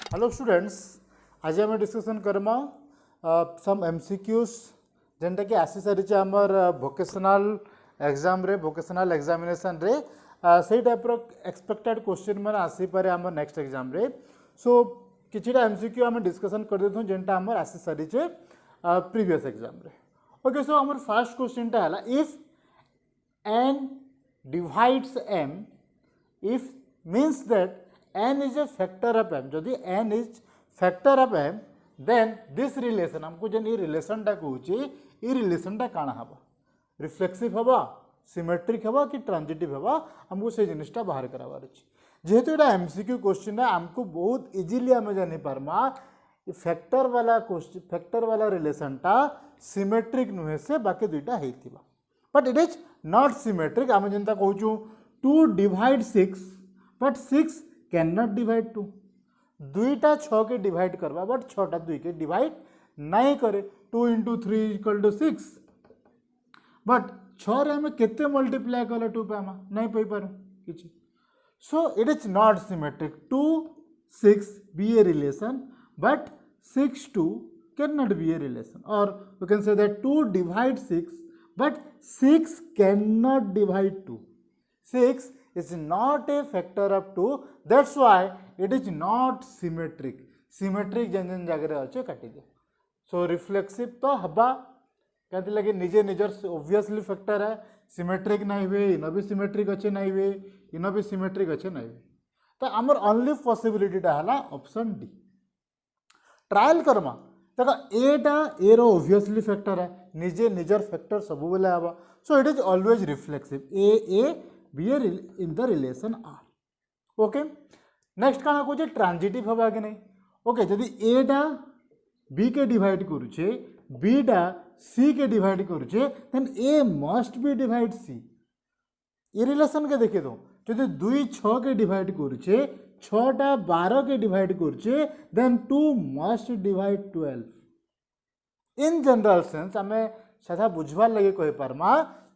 Hello students, आज आम discussion Karma सम MCQs जेनटा कि आसी सारी आमर भोकेशनल एग्जाम रे भोकेशनल एग्जामिनेशन रे से टाइप एक्सपेक्टेड क्वेश्चन मैंने आसीपे आम नेक्स्ट एग्जाम रे। सो किछिटा एमसीक्यू आम डिस्कसन कर देथु जेनटा आमर आसी सारी प्रीवियस एग्जाम रे। ओके, सो आमर फर्स्ट क्वेश्चन टा हला if n divides m, if means that n is a factor of m, जदि n is factor of m then this relation हमको जन ये रिलेशन टा कहूची ये रिलेशन टा काना हबा, रिफ्लेक्सिव हबा, सिमेट्रिक हबा कि ट्रांजिटिव हबा, हमको से जिनिसटा बाहर कराबार अछि। जेहेतु एटा एमसीक्यू क्वेश्चन है हमको बहुत इजीली आमे जानि पारमा फैक्टर वाला क्वेश्चन, फैक्टर वाला रिलेशन टा सिमेट्रिक नुहे से बाकी दुईटा हेतिबा, but it is not symmetric. आम जनता कहूँ 2 divide 6 but 6 can not divide 2, दुईटा 6 के डिवाइड करवा बट 6टा 2 के डिवाइड नहीं करे। 2 into 3 = 6 बट 6 रे हमें केते मल्टीप्लाई कले 2 पे आमा नहीं पई पारो किछि। सो it is not symmetric. 2 6 be a relation but 6 2 cannot be a relation, or we can say that 2 divide 6 but 6 cannot divide 2. 6 is not a factor of 2, that's why it is not symmetric. Symmetric जन जन जगह अच्छे काटी दे। सो reflexive तो हबा कहते लगे निजे निजर ऑब्वियसली फैक्टर है, सिमेट्रिक नहीं हुए, इन भी सिमेट्रिक अच्छे नहीं हुए, इन भी सिमेट्रिक अच्छे नहीं हुए। तो आमर ओनली पॉसिबिलिटी है ऑप्शन डी। ट्रायल करमा देखो एटा ए रो ऑब्वियसली फैक्टर है, निजे निजर फैक्टर सब बेले हवा, so it is always reflexive. A b a in the relation R. Okay, next काना कहूँ ट्रांजिटिव हवा कि नहीं। ओके, जदि एटा बी के डिवाइड करुचे, बीटा सी के डिवाइड करुचे, then A must be divide C. ये रिलेशन के देखे दो, जदि 2 6 के डिवाइड करुचे, 6टा 12 के डिवाइड करुचे, then 2 must divide 12। In general sense आम साधा बुझवार लगे कही पार्मा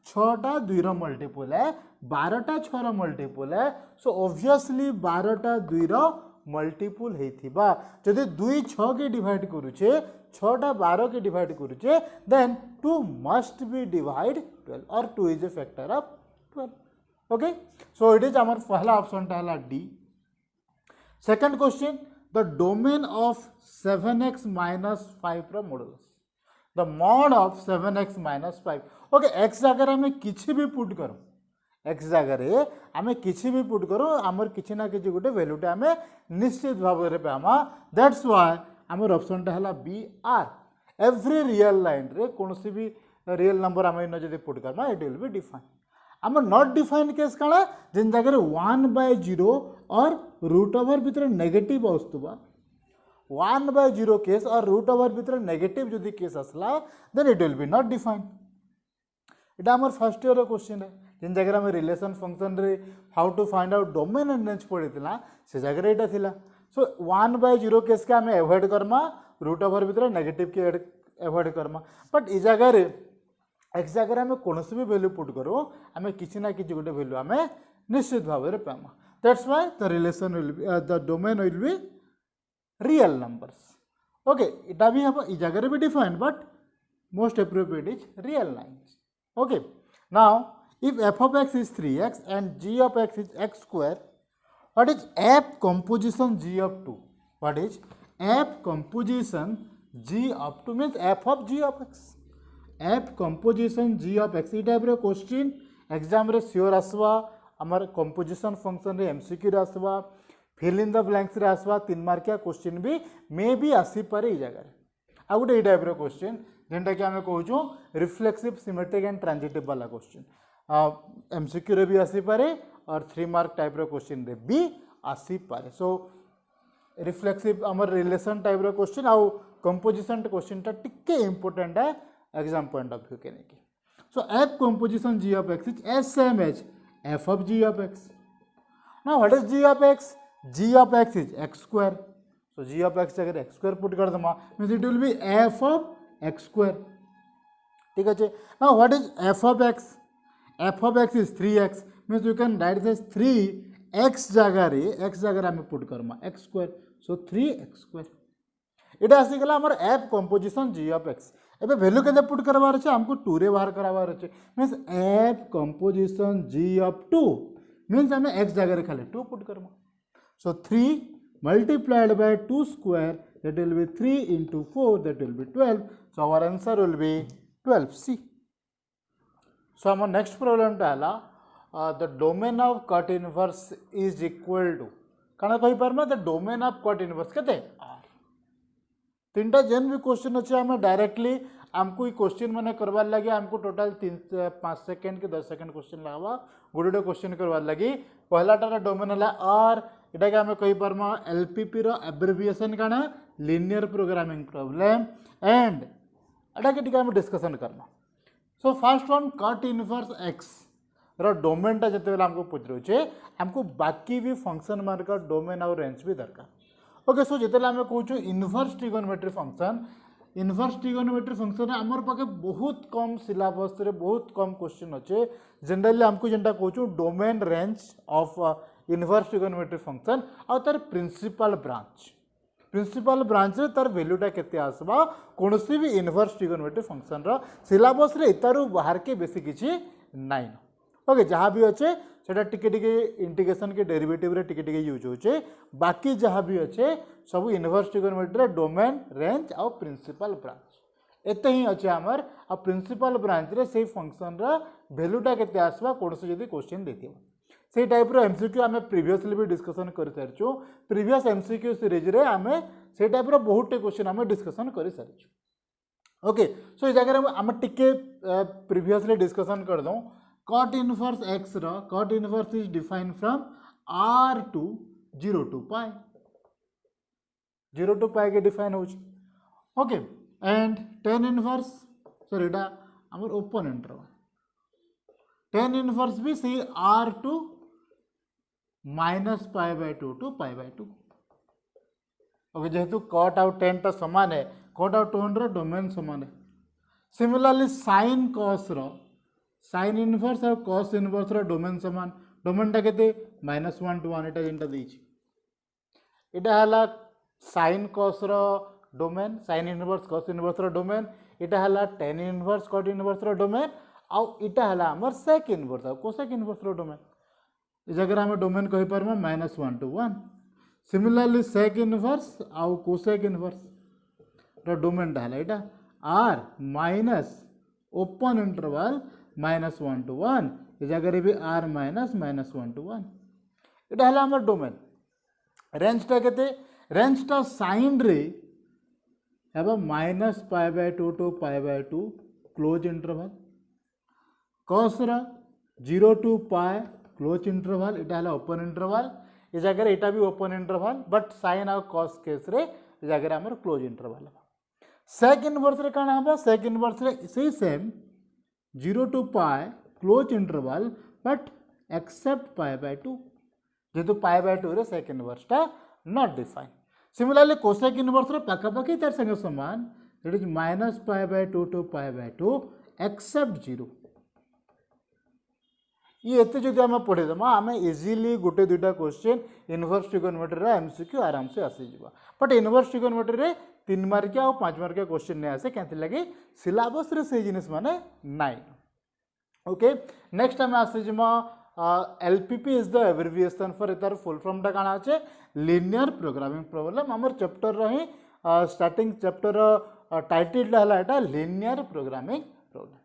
6टा 2 रो मल्टीपल है, 12टा 6 रो मल्टीपल है, सो ऑब्वियसली 12टा 2 रो मल्टीपल हेथिबा। जदि 2 6 के डिवाइड करुचे, 6टा 12 के डिवाइड करुचे, देन 2 मस्ट बी डिवाइड 12 और 2 is a factor of 12। Okay, so it is आमर पहला ऑप्शन टा हला D. Second question, the domain of 7x - 5 रो modulus, the mod of 7x - 5। Okay, x जगह आम किसी भी पुट करो, x जगह आम किसी भी पुट करो, आमर किसी ना किसी गोटे वैल्यूटे आम निश्चित भाव में पामा, दैट्स व्हाई आमर ऑप्शन टा हला बी आर। एवरी रियल लाइन रे कौन भी रियल नंबर आम इन जब पुट करमा इट विल बी डिफाइन। आम नॉट डिफाइन केस काना जिन जगह 1/0 और रूट ओवर भीतर नेगेटिव आसुवा, 1/0 केस और रूट ओवर भीतर नेगेटिव जदि केस आसला then it will be not define. इटा आमर फर्स्ट ईयर क्वेश्चन है, जिन जगह आम रिलेशन फंक्शन रे how to find out domain and range पढ़ी से जगह यहाँ थिला। सो 1/0 केस के आम एवॉइड करमा, रूट ओवर भीतर नेगेटिव के एवॉइड करमा, बट इ जगह एक्स जगह आम कौन भी वैल्यू पुट करो आम किसी ना किसी गोटे वैल्यू आम निश्चित भाव में पामा, that's why the relation will be the domain will be real numbers. Okay, इटा भी हम इ जगह भी define but most appropriate is real lines. Okay, now if f of x is 3x and g of x is x square, what is f composition g of 2? What is f composition g of 2 means f of g of x, f composition g of x। E type question exam रे sure आसवा, आमर composition function रे MCQ रे आसवा, fill in the blanks रे आसवा, 3 मार्किया question भी may be आसी पारे ई जगह। आ गोटे ई टाइप क्वेश्चन जेनटा कि आम कहूँ रिफ्लेक्सिव सिमेट्रिक एंड ट्रांजिटिव वाला क्वेश्चन एमसीक्यू रे भी आसी पारे और 3 मार्क टाइप क्वेश्चन रे भी आसी पारे। सो रिफ्लेक्सिव आमर रिलेशन टाइप क्वेश्चन आउ कंपोजिशन क्वेश्चन टा टिके इंपोर्टेंट है एग्जाम पॉइंट ऑफ व्यू के नहीं। So f composition g of x is as same as f of g of x. Now what is g of x? G of x is x square, so g of x अगर x square put कर दमा means it will be f of x square. ठीक है, now what is f of x? F of x is 3x means you can write this 3 x जगह आम put Karma x square, सो 3x²। इटा आसीगला आमर F composition g of x। एबे value केते put करबार अछि हमको 2 रे बाहर करबार अछि means F composition g of 2 means हमें x जगह रे खाली 2 पुट करबो। सो 3 multiplied by 2 square, that will be 3 into 4, that will be 12. So our answer will be 12C. So our next problem टा हला the domain of cot inverse is equal to काना कहि परमा the domain of cot inverse केते r। तीनटा जेन भी question अच्छे हमें directly आमको ये क्वेश्चन मैंने करवार लगे हमको टोटल 5 सेकेंड के 10 सेकेंड क्वेश्चन लगवा गोटे क्वेश्चन करवार लगी पहलाटार डोमेन है आर इटा के आम कही पार्मा एलपीपी रो एब्रिविएशन काना लिनियर प्रोग्रामिंग प्रॉब्लम एंड एटा के हम डिस्कशन करना। So first one cot inverse x रो डोमेन टा जते बेला हमको पचरुचे हमको बाकी भी फंक्शन मान का डोमेन और रेंज भी दरकार। ओके सो जिते आम कहूँ इनवर्स ट्रिगोनोमेट्री फंक्शन आमर पाखे बहुत कम सिलेबस रे बहुत कम क्वेश्चन अच्छे जनरली हमको जेनटा कहूँ domain range of inverse trigonometry function और तार प्रिंसिपल ब्रांच रे तार वैल्यूटा केते आसबा कौन भी इनवर्स ट्रिगोनोमेट्री फंक्शन रो सिलेबस रे इतारू बाहर के बेसी किछि नाइन। ओके जहाँ भी अच्छे सेटा टिके टिके इंटीग्रेशन के डेरिवेटिव रे टिके टिके यूज होचे बाकी जहाँ भी अच्छे सब इनवर्स ट्रिगोनोमेट्री डोमेन रेंज और प्रिंसिपल ब्रांच एते ही अच्छे आमर आ प्रिंसिपल ब्रांच रे से फंक्शन रा वैल्यूटा केते आसबा कोन से जदी क्वेश्चन देथिबो से टाइप रो एमसीक्यू आमे प्रीवियसली भी डिस्कशन कर सारछु प्रीवियस एमसीक्यू सीरीज रे आमे से टाइप रो बहुत क्वेश्चन आमे डिस्कशन कर सारछु। ओके सो इस जगह आमे टिके प्रीवियसली डिस्कशन कर दो cot inverse x रा cot inverse is defined from r to 0 to pi 0 to pi के डिफाइन हो। Okay and tan inverse sorry एटा हमर ओपन इंटरवल tan inverse भी सी r to minus pi by 2 to pi by 2। Okay जेहेतु cot और tan टा समान है cot और tan रो डोमेन समान है। Similarly sin cos rho sine inverse और कॉस इनवर्स रो डोमेन समान डोमेनटा केते -1 to 1 एटा जेनटा देछि एटा हला साइन कॉस रो domain sine inverse cos inverse रो डोमेन एटा हला tan इनवर्स कॉट इनवर्स रो डोमेन आ एटा हला हमर सेक इनवर्स और कोसेक इनवर्स रो डोमेन इस जगह हम डोमेन कहि परम -1 to 1। सिमिलरली सेक इनवर्स आ कोसेक इनवर्स रो डोमेन हला एटा r minus open interval -1 to 1 इस जगह भी r -1 to 1 इटा हला हमर डोमेन रेंज टा केते रेंज टा साइन रे हेबा -π/2 to π/2 क्लोज इंटरवल cos रा 0 to π क्लोज इंटरवल इटा हला ओपन इंटरवल इस जगह एटा भी ओपन इंटरवल बट साइन और cos केस रे इस जगह हमर क्लोज इंटरवल सेक इनवर्स रे काना हबा सेक इनवर्स रे से same 0 to pi close interval but except π/2 जेहेतु π/2 रे सेक इनवर्स टा not define. Similarly cosec inverse रे पाखापाखि तार संगे समान दैट इज -π/2 to π/2 एक्सेप्ट 0। ये एते जदि हम पढ़े दमा आमे इजीली गोटे दुटा क्वेश्चन इनवर्स ट्रिगोनोमेट्री रा एमसीक्यू आराम से आसी जिवा बट इनवर्स ट्रिगोनोमेट्री रे 3 मार्किया और 5 मार्किया क्वेश्चन नहीं आसे कैंथि लगे सिलेबस रे से जिनिस माने नाइन। ओके नेक्स्ट हम आसे जिमा LPP is the abbreviation for इधर फुल फॉर्म टा काना আছে लिनियर प्रोग्रामिंग प्रॉब्लम हमर चैप्टर रही स्टार्टिंग चैप्टर टाइटल हला एटा लिनियर प्रोग्रामिंग प्रॉब्लम।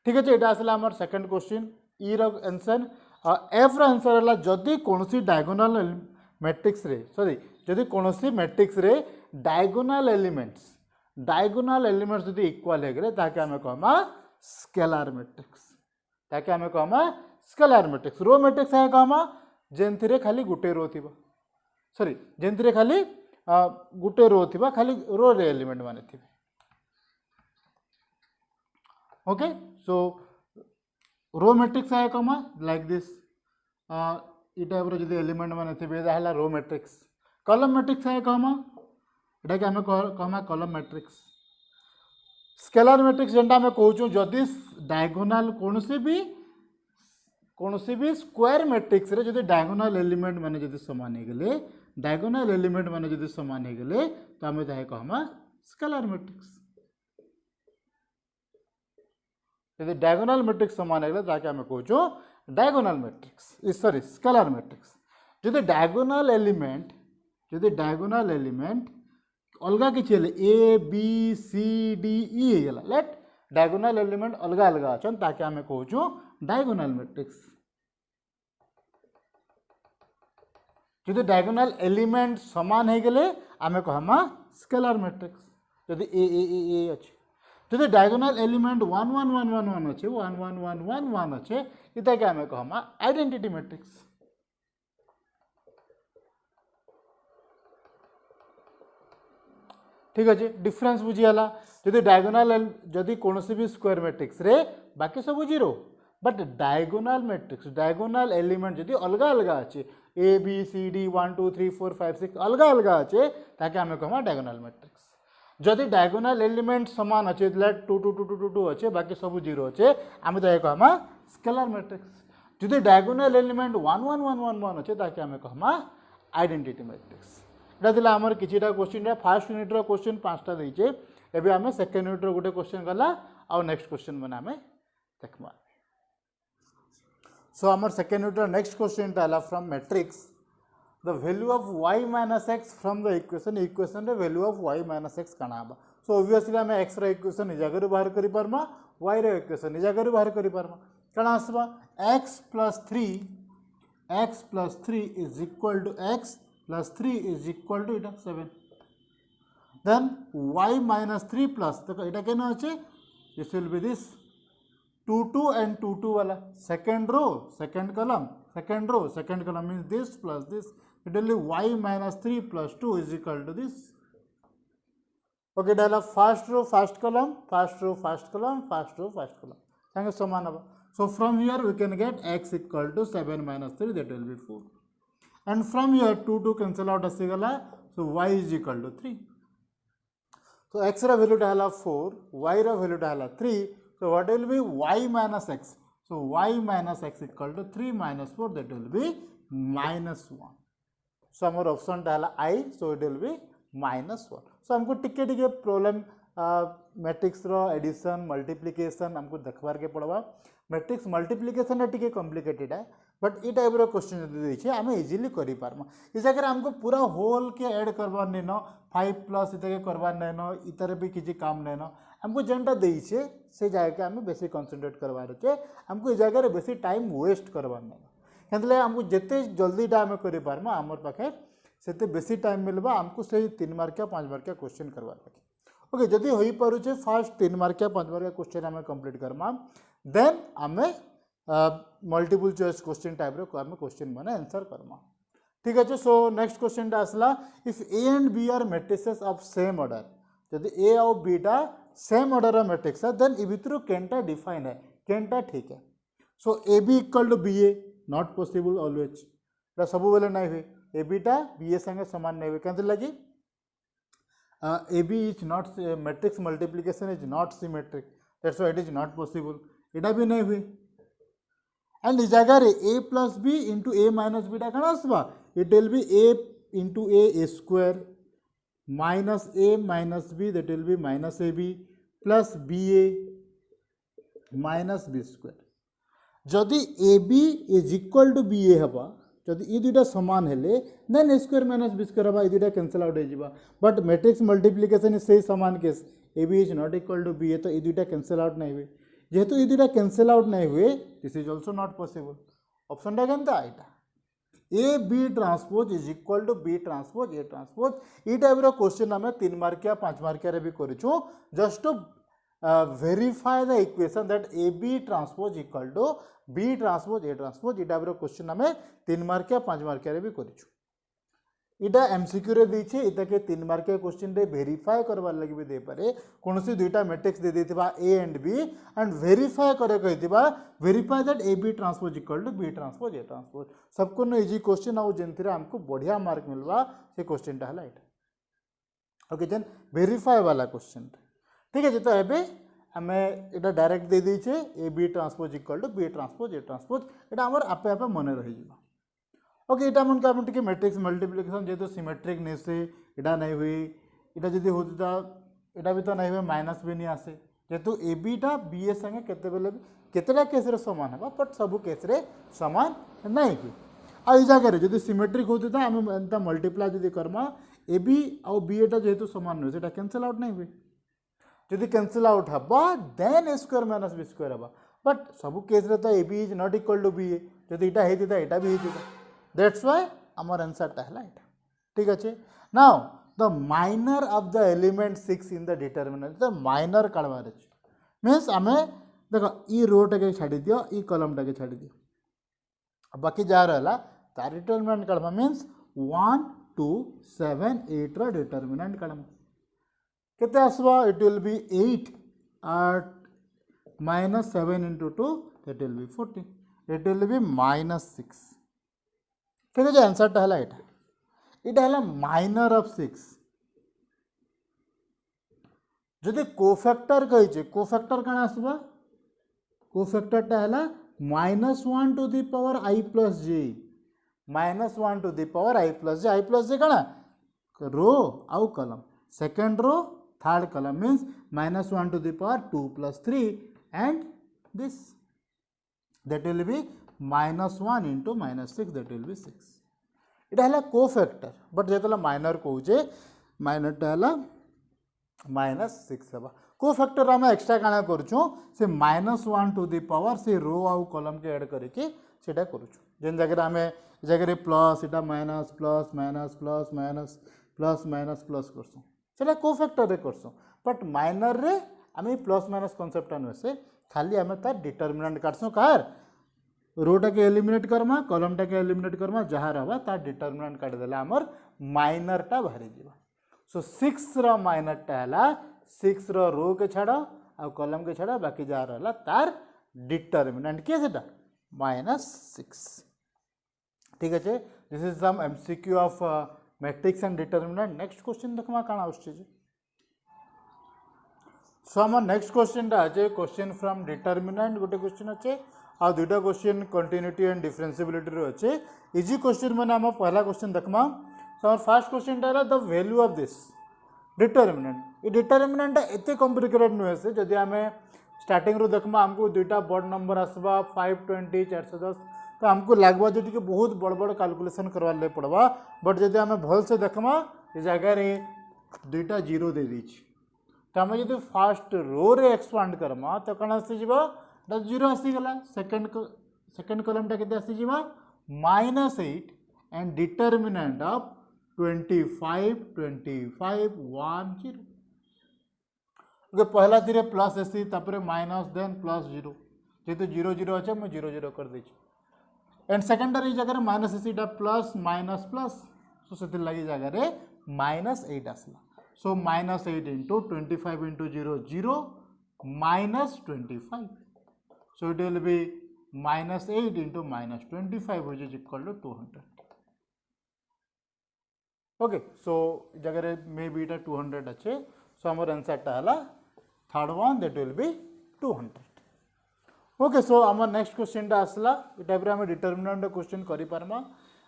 ठीक है एटा आसला हमर सेकंड क्वेश्चन ई रो आंसर एफ रो आंसर हला जदी कोनसी डायगोनल मैट्रिक्स रे सॉरी जदी कोनसी मैट्रिक्स रे डायगोनल एलिमेंट्स जदी इक्वल हे गले ताके हमें कहमा स्केलर मैट्रिक्स ताके हमें कहमा स्केलर मैट्रिक्स। रो मैट्रिक्स है कहमा जेंथिरे खाली गुटे रो थिबा सॉरी जेंथिरे खाली गुटे रो थिबा खाली रो रे एलिमेंट माने थिबे। ओके सो रो मैट्रिक्स है कहमा लाइक दिस ई टाइप रो जदी एलिमेंट माने थिबे हला रो मैट्रिक्स। कॉलम मैट्रिक्स है कहमा एटा के हमें कहमा कॉलम मैट्रिक्स। स्केलर मैट्रिक्स जेंटा हमें कहूँ जदि डायगोनल कौन भी स्क्वायर मैट्रिक्स रे जदि डायगोनल एलिमेंट माने जदि समान हे गले डायगोनल एलिमेंट माने जदि समान हो गले तो आम ताहे कहमा स्केलर मैट्रिक्स। यदि डायगोनल मैट्रिक्स समान हो गले ताके आम कहूँ diagonal matrix sorry scalar matrix. जदि डायगोनल एलिमेंट अलगा किसी A B C D E होगा लेट डायगोनल एलिमेंट अलगा अलगा अच्छा ताकि आम कहूँ डायगोनल मैट्रिक्स। जदि डायगोनल एलिमेंट समान हो गले आम कहमा स्केलर मैट्रिक्स। जदि ए अच्छे जदि डायगोनल एलिमेंट 1 1 1 1 1 अच्छे 1 1 1 1 1 अच्छे इता के आम कहमा आइडेंटिटी मैट्रिक्स। ठीक अच्छे डिफरेंस बुझीगला। जदि डायगोनल जदि कौन भी स्क्वायर मैट्रिक्स रे बाकी सब zero but diagonal matrix diagonal element जदि अलगा अलगा अच्छे ए बी सी डी 1 2 3 4 5 6 अलगा अलगा अच्छे ताकि आम कहमा डायगोनल मैट्रिक्स। जदि डायगोनल एलिमेंट समान अच्छे लेट 2 2 2 2 2 2 अच्छे बाकी सब जीरो अच्छे आम तो कहमा स्केलर मैट्रिक्स। जदि डायगोनल एलिमेंट 1 1 1 1 1 अच्छे ताकि आम कहमा आइडेंटिटी मैट्रिक्स। एटा आमर किछिटा क्वेश्चन फास्ट यूनिट्र क्वेश्चन 5टा देचे एबे आमे सेकेंड यूनिट्र गोटे क्वेश्चन गला आ नेक्स्ट क्वेश्चन माने आमे देखमा। सो आमर सेकेंड यूनिट्र नेक्स्ट क्वेश्चन टा from matrix the value of y minus x from the equation रे value of y minus x काना बा। सो ऑब्वियसली आमे x रो इक्वेशन नि जगह बाहर करि परमा y रो इक्वेशन नि जगह बाहर करि परमा काना आसबा x plus 3 is equal to x plus 3 is equal to 7 then y minus 3 plus देखो इटा केना होचे this will be this 2 2 and 2 2 वाला second row second column means this plus this it will be y minus 3 plus 2 is equal to this okay डाला first row first column संगे समान हबा। So from here we can get x equal to 7 minus 3 that will be 4 and from here 2 2 cancel out asigala so y is equal to 3 so x ra value hala 4 y ra value hala 3 so what will be y minus x so y minus x equal to 3 minus 4 that will be minus 1 so our option hala I so it will be minus 1 so हमको टिके टिके problem matrix रो addition multiplication हमको देखबार के पड़वा matrix multiplication टिके complicated है but ये type रो question जदि देछे आम इजिली करि पारमा इस जगह हमको पूरा होल के ऐड करबार नै न 5 प्लस इतके करबार नै न इतर भी किछि काम नै न हमको जेंटा देछे से जगह के हम बेसी कंसंट्रेट करबार के हमको इस जगह रे बेसी टाइम वेस्ट करबार नै केतले हमको जते जल्दी टा हम करि पारमा हमर पाखे सेते बेसी टाइम मिलबा हमको सही 3 मार्किया 5 मार्किया क्वेश्चन करबार पाखे ओके जदि होई पारुचे फर्स्ट 3 मार्किया 5 मार्किया क्वेश्चन हम कंप्लीट करमा देन आमे मल्टीपल चॉइस क्वेश्चन टाइप रो आमे क्वेश्चन माने आंसर करमा ठीक है। सो नेक्स्ट क्वेश्चन टा आसला if A and B are matrices of same order जदि ए और बी टा सेम ऑर्डर मैट्रिक्स है देन इ भितर केनटा डिफाइन है केनटा ठीक है। So A B equal to B A not possible always ता सब बेले नै हुए ए बी टा बी ए संगे समान नै हुए केंते लगी A B is not matrix multiplication is not symmetric that's why it is not possible एटा भी नै हुए एंड इस जगह रे a plus B into A minus B कण आसबा it will be a into A square minus a minus B that will be minus A B plus B A minus B square जदि A B is equal to B A हबा जदि ये दुटा समान हेले then A square minus B square हबा ये दुटा कैंसिल आउट हो जिबा बट मैट्रिक्स मल्टीप्लिकेशन से समान case A B is not equal to B A तो ये दुटा कैंसिल आउट नहीं हुए जेहेतु ये दुटा कैंसिल आउट नहीं हुए this is also not possible option टा केनता एटा A B transpose is equal to B transpose A transpose ये टाइप रो क्वेश्चन हमें 3 मार्किया 5 मार्किया रे भी करिछु just to verify the equation that A B transpose equal to B transpose A transpose ये टाइप रो क्वेश्चन हमें 3 मार्किया 5 मार्किया रे भी करिछु इटा एमसीक्यू रे देछे इटा के 3 मार्किया क्वेश्चन रे वेरीफाई करबार लागि भी दे पारे कोनोसी दुईटा मैट्रिक्स दे देथिबा A and B and verify करे कहिथिबा verify that A B transpose equal to B transpose A transpose सबको न इजी क्वेश्चन आ जेंथिरे हमको बढ़िया मार्क मिलवा से क्वेश्चन टा हला एटा ओके देन वेरीफाई वाला क्वेश्चन ठीक है तो एबे हमें इटा डायरेक्ट दे देछे A B transpose equal to B transpose A transpose इटा हमर आपे आपे मने रहि जिवो ओके इटा मन का टे मैट्रिक्स मल्टीप्लिकेशन जेहेतु सिमेट्रिक नहीं से इटा नहीं हुई इटा जदि होता इटा भी तो नहीं हुए माइनस भी नहीं आसे जेहेतु ए बीटा बी ए संगे केते बेले केतेटा केस रे समान है बट सब केस रे समान नहीं हुई आ जगह जब सिमेट्रिक होता आम एंता मल्टीप्लाई जब करमा ए बी आउ बी एटा जेहेतु समान नुहे से कैंसल आउट नहीं हुए जदि कैंसल आउट हवा then A square minus B square हवा बट सब केस रे तो A B is not equal to B A जदि इटा होता इटा भी होता दैट्स व्हाई आमर आंसर टा है इटा ठीक अच्छे now the minor of the element 6 in the determinant the minor काढवार अछि मींस आमे देखो ई रो टा के छाडी दियो ई कॉलम टा के छाडी दियो बाकी जा रहला तार डिटरमिनेंट काढवा मींस 1 2 7 8 रो डिटरमिनेंट काढवा केते आसबा it will be 8 at minus 7 into 2 that will be 40 it will be minus 6 ठीक है आंसर टा हला इटा हला माइनर ऑफ 6 जदि कोफैक्टर कहिचे कोफैक्टर कण आसबा कोफैक्टर टा हला -1 to the power I plus j -1 to the power I plus j कण रो आउ column second row third column means -1 to the power 2 plus 3 and this that will be -1 into -6 that will be 6 इटा हला cofactor but जेतला minor कहूचे minor टा हला -6 हबा cofactor आम extra काना करूछु से -1 to the power से रो आउ कॉलम के ऐड करके सेटा करूछु जेन जगह आम जगह प्लस इटा minus plus minus plus minus plus minus plus करसु सेटा कोफैक्टर रे करसु बट माइनर रे आम प्लस माइनस कॉन्सेप्ट नुहे से खाली आम तार डिटरमिनेंट काटसु कार रोटा के एलिमिनेट करमा कॉलम टा के एलिमिनेट करमा जहाँ रहा तार डिटरमिनेंट काट देला आमर माइनर टा बाहरी जीवा सो 6 रो माइनर टा हला 6 रो रो के छाड़ आ कॉलम के छाड़ बाकी जहाँ रहा तार डिटरमिनेंट के सेटा -6 ठीक है this is some MCQ of matrix and determinant next question देखमा काना आछे सो हमर नेक्स्ट क्वेश्चन टा আছে क्वेश्चन फ्रॉम डिटरमिनेंट गोटे क्वेश्चन আছে आ दुटा क्वेश्चन कंटिन्यूटी एंड डिफरेंशिएबिलिटी रो अच्छे इजी क्वेश्चन मैंने आम पहला क्वेश्चन देखमा सो आम फर्स्ट क्वेश्चन टा the value of this determinant ये डिटरमिनेंट एते कॉम्प्लिकेटेड नुहे से जदि आम स्टार्टिंग रो देखमा हमको दुटा बड़ नंबर आसबा 520 410 तो हमको लगवा जो कि बहुत बड़ बड़ कैलकुलेशन करवार ले पड़वा बट जदि आम भल से देखमा ये जगह दुटा जीरो दे दीची तो आम जो फास्ट रो रे एक्सपांड करमा तो कौन आसीजा जीरो आसीगला सेकेंड कॉलम टा केते आसीजा -8 एंड डिटरमिनेंट ऑफ 25 25 1 0 ओके पहला धीरे प्लस एसी तापर माइनस देन प्लस 0 जेहेतु 0 0 अच्छे मुझे 0 0 कर देछि एंड सेकेंडरी जगह माइनस एसी टा प्लस माइनस प्लस सो से लगी जगह -8 आसला सो -8 into 25 into 0 0 -25 so it will be -8 into -25 which is equal to 200 okay so जगह मे बी इटा 200 अच्छे so हमर आंसर टा हला third one that will be 200 okay so हमर नेक्स्ट क्वेश्चन टा आसला इटा पर हम डिटरमिनेंट क्वेश्चन करि पारमा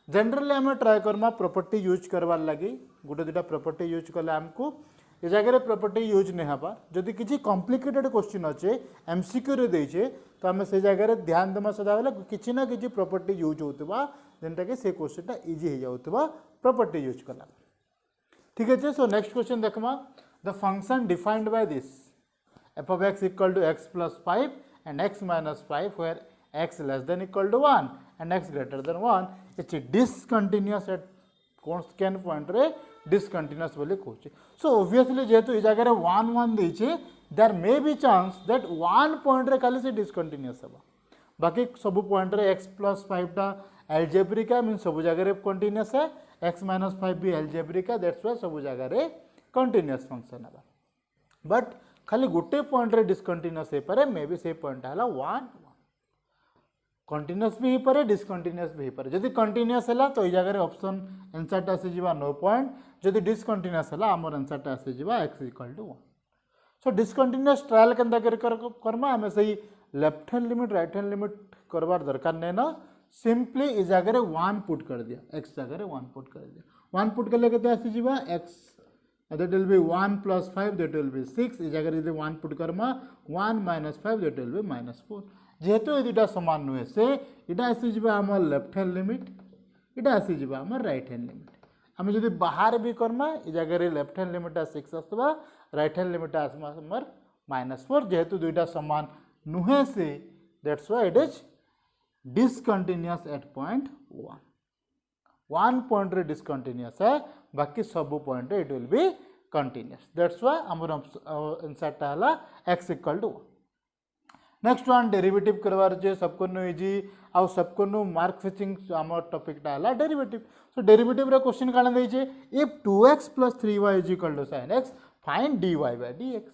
जनरली आम ट्राए करमा प्रॉपर्टी यूज करवार लगी गोटे दुटा प्रॉपर्टी यूज कले आमको ये जगह प्रॉपर्टी यूज नहीं हवा जदि किसी कॉम्प्लिकेटेड क्वेश्चन अच्छे एमसीक्यू रे देछे तो आम से जगह ध्यान देमा सदा बेले किसी ना किसी प्रॉपर्टी यूज होतबा जेनटा कि से क्वेश्चन इजी हो जाउतबा प्रॉपर्टी यूज कला ठीक है सो नेक्स्ट क्वेश्चन देखमा the function defined by this f of x equal to x plus 5 and x minus 5 where x less than equal to 1 and x greater than 1 it's discontinuous at कौन point रे discontinuous बोली कहूँ so obviously जेहेतु ये जगह 1 1 देछे there may be chance that 1 point रे खाली से डिसकंटिन्यूअस हबा बाकी सब पॉइंट रे x plus 5 टा एल्जेब्रिक मीन सब जगह कंटिन्यूअस है x minus 5 भी एल्जेब्रिक दैट्स व्हाई सब जगह कंटिन्यूअस फंक्शन है बट खाली गोटे पॉइंट रे डिसकंटिन्यूअस हे पारे मे बी से पॉइंट हला 1 कंटिन्यूअस भी हो पारे डिसकंटिन्यूअस भी हो पारे जदि कंटिन्यूअस है तो ये जगह ऑप्शन आंसर टा आसी जीवा नो पॉइंट जदि डिसकंटिन्यूअस है आमर आंसर टा आसी जीवा x equal to 1 सो डिसकंटिन्यूअस ट्रायल केनता करमा आम से left hand limit right hand limit करबार दरकार नहीं ना सिंपली इस जगह 1 पुट कर दिया x जगह 1 पुट कर दिया 1 पुट कले केते आसी जीवा x that will be 1 plus 5 that will be 6 इस जगह यदि 1 put Karma 1 minus 5 that will be minus 4 जेहेतु ये दुटा समान नुहे से इटा आसी जीवा हमर लेफ्ट हैंड लिमिट इटा आसी जीवा हमर राइट हैंड लिमिट हम जदि बाहर भी करमा इस जगह लेफ्ट हैंड लिमिट 6 आसबा राइट हैंड लिमिट आसमा हमर -4 जेहेतु दुटा समान नुहे से that's why it is discontinuous at point 1 point रे discontinuous है बाकी सब point it will be continuous that's why हमर आंसर ता हला x equal to 1 next one derivative करवार जे सबको नो इजी आ सबको नो मार्क फिचिंग हमर टॉपिक ता हला डेरिवेटिव सो डेरिवेटिव रे क्वेश्चन काना दै छे if 2x + 3y = sin x find dy by dx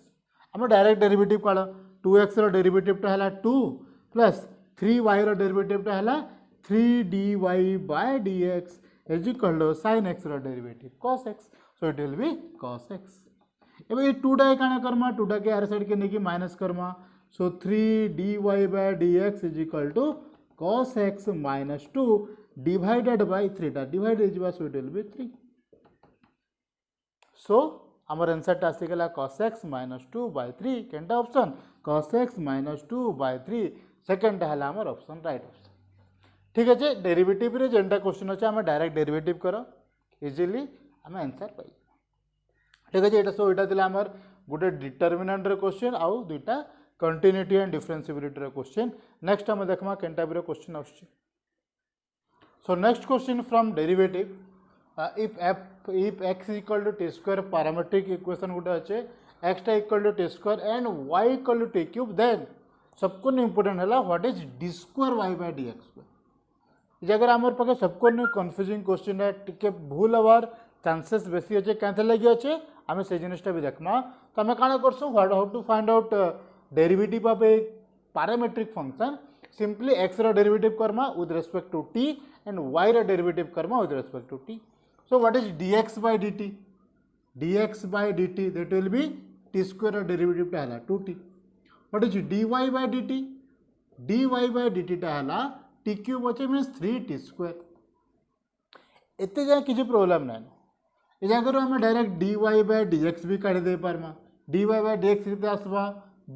हम डायरेक्ट डेरिवेटिव काढ 2x रो डेरिवेटिव ता हला 2 प्लस 3y रो डेरिवेटिव ता हला 3dy by dx = sin x रो derivative cos x so it will be cos x एबे 2 टा काना करमा 2 टा के आर साइड के नेकी minus Karma so 3dy by dx = cos x minus 2 divided by 3 टा डिवाइड हो जिबा so it will be 3 so हमर आंसर ता आसी गेला cos x minus 2 by 3 केनटा option cos x minus 2 by 3 second हला हमर ऑप्शन राइट ऑप्शन ठीक है जे डेरिवेटिव रे जेंटा क्वेश्चन अछि हम डायरेक्ट डेरिवेटिव करो इजीली हम आंसर पाई ठीक है जे एटा सो एटा दिला हमर गुटे डिटरमिनेंट रे क्वेश्चन आउ दुटा कंटिन्यूटी एंड डिफरेंशिएबिलिटी रे क्वेश्चन नेक्स्ट हम देखमा केनटा रे क्वेश्चन आछि सो next question from derivative if x equal to t square parametric equation गुटे अच्छे x equal to t square and y equal to t cube then सबको important है what is d square y by dx square जगह आमर पाखे सबको confusing question है टिके भूल हवार चांसेस बेसी अच्छे क्या लगी अच्छे आम से जिनटा भी देखमा तो आम कण कर how to find out derivative of a parametric function simply x रो डेरिवेटिव करमा with respect to t and y रो डेरिवेटिव करमा with respect to t so what is dx by dt dx by dt that will be t square derivative टा हला 2t what is dy by dt dy by dt टा हला t cube अच्छे means 3t square एते जाय किछि problem नै ए जागर हम डायरेक्ट dy by dx भी काढी दे पारमा dy by dx किते आसबा